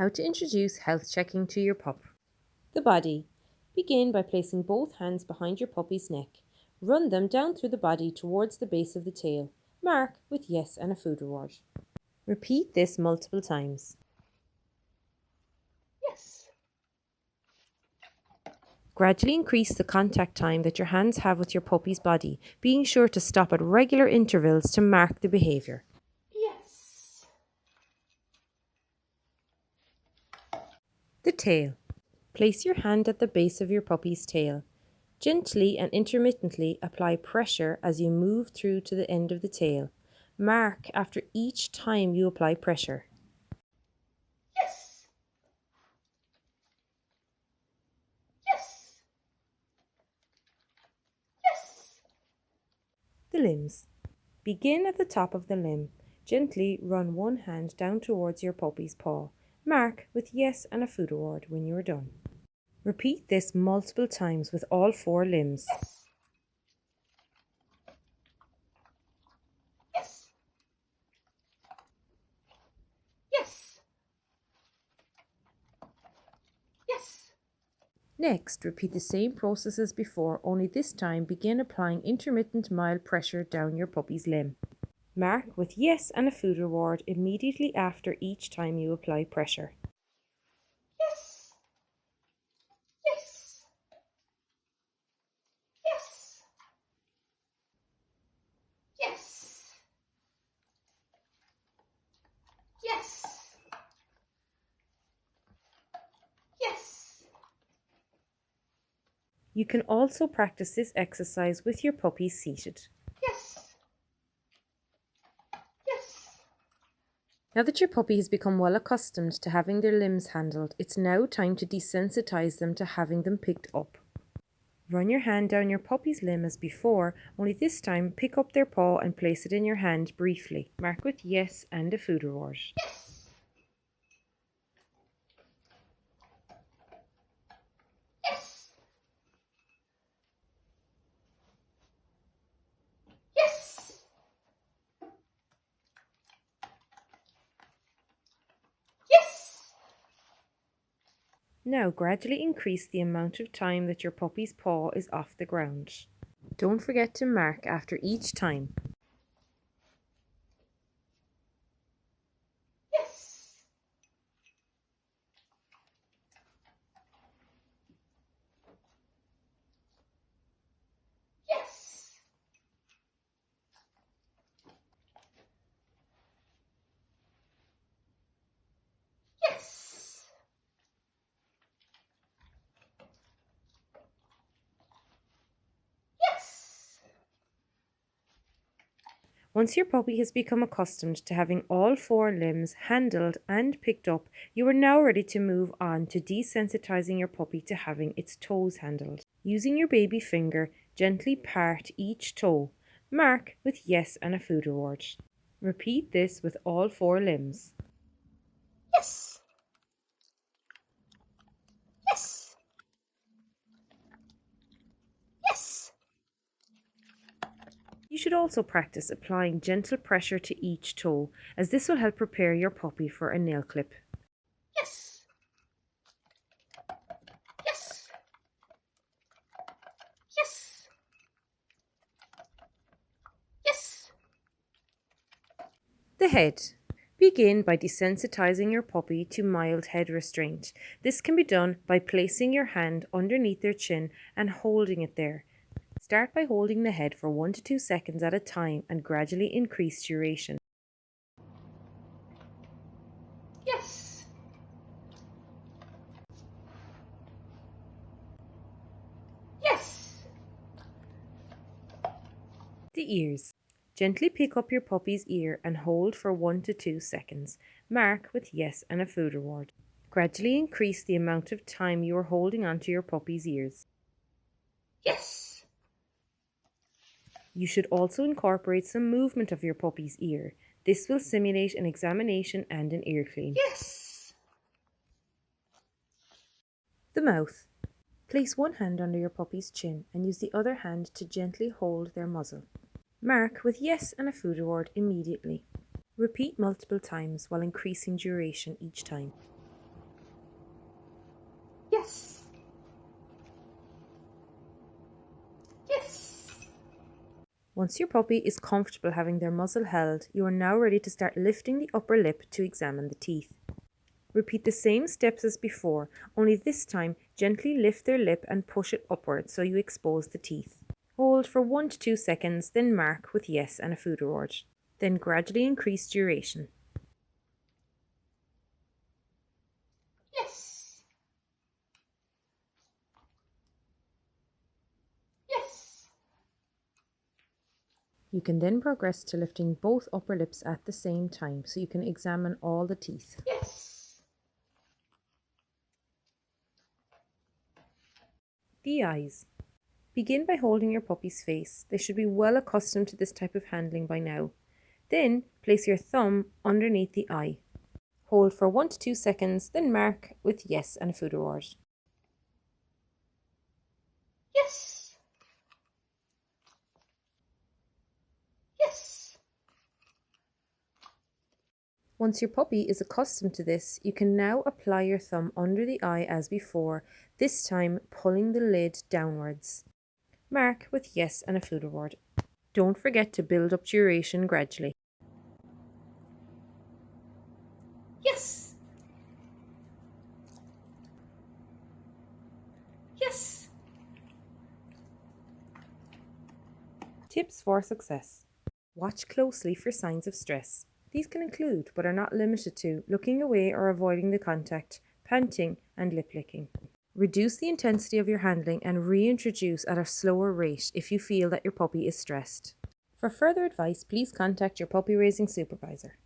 How to introduce health checking to your pup. The body. Begin by placing both hands behind your puppy's neck. Run them down through the body towards the base of the tail. Mark with yes and a food reward. Repeat this multiple times. Yes. Gradually increase the contact time that your hands have with your puppy's body, being sure to stop at regular intervals to mark the behaviour. Yes. The tail. Place your hand at the base of your puppy's tail. Gently and intermittently apply pressure as you move through to the end of the tail. Mark after each time you apply pressure. Yes. Yes. Yes. The limbs. Begin at the top of the limb. Gently run one hand down towards your puppy's paw. Mark with yes and a food reward when you are done. Repeat this multiple times with all 4 limbs. Yes. Yes. Yes. Yes. Next, repeat the same process as before, only this time begin applying intermittent mild pressure down your puppy's limb. Mark with yes and a food reward immediately after each time you apply pressure. Yes. Yes. Yes. Yes. Yes. Yes. You can also practice this exercise with your puppy seated. Yes. Yes. Now that your puppy has become well accustomed to having their limbs handled, it's now time to desensitize them to having them picked up. Run your hand down your puppy's limb as before, only this time pick up their paw and place it in your hand briefly. Mark with yes and a food reward. Yes. Yes. Yes. Yes. Now gradually increase the amount of time that your puppy's paw is off the ground. Don't forget to mark after each time. Yes. Yes. Yes. Yes. Once your puppy has become accustomed to having all 4 limbs handled and picked up, you are now ready to move on to desensitizing your puppy to having its toes handled. Using your baby finger, gently part each toe. Mark with yes and a food reward. Repeat this with all 4 limbs. Yes. Yes. Yes. You should also practice applying gentle pressure to each toe, as this will help prepare your puppy for a nail clip. Yes. Yes. Yes. Yes. The head. Begin by desensitizing your puppy to mild head restraint. This can be done by placing your hand underneath their chin and holding it there. Start by holding the head for 1 to 2 seconds at a time and gradually increase duration. Yes. Yes. The ears. Gently pick up your puppy's ear and hold for 1 to 2 seconds. Mark with yes and a food reward. Gradually increase the amount of time you are holding onto your puppy's ears. Yes. You should also incorporate some movement of your puppy's ear. This will simulate an examination and an ear clean. Yes. The mouth. Place one hand under your puppy's chin and use the other hand to gently hold their muzzle. Mark with yes and a food reward immediately. Repeat multiple times while increasing duration each time. Once your puppy is comfortable having their muzzle held, you are now ready to start lifting the upper lip to examine the teeth. Repeat the same steps as before, only this time gently lift their lip and push it upwards so you expose the teeth. Hold for 1 to 2 seconds, then mark with yes and a food reward. Then gradually increase duration. Yes. Yes. You can then progress to lifting both upper lips at the same time so you can examine all the teeth. Yes. The eyes. Begin by holding your puppy's face. They should be well accustomed to this type of handling by now. Then place your thumb underneath the eye. Hold for 1 to 2 seconds, then mark with yes and a food reward. Yes. Yes. Once your puppy is accustomed to this, you can now apply your thumb under the eye as before, this time pulling the lid downwards. Mark with yes and a food reward. Don't forget to build up duration gradually. Yes. Yes. Tips for success. Watch closely for signs of stress. These can include, but are not limited to, looking away or avoiding the contact, panting, and lip licking. Reduce the intensity of your handling and reintroduce at a slower rate if you feel that your puppy is stressed. For further advice, please contact your puppy raising supervisor.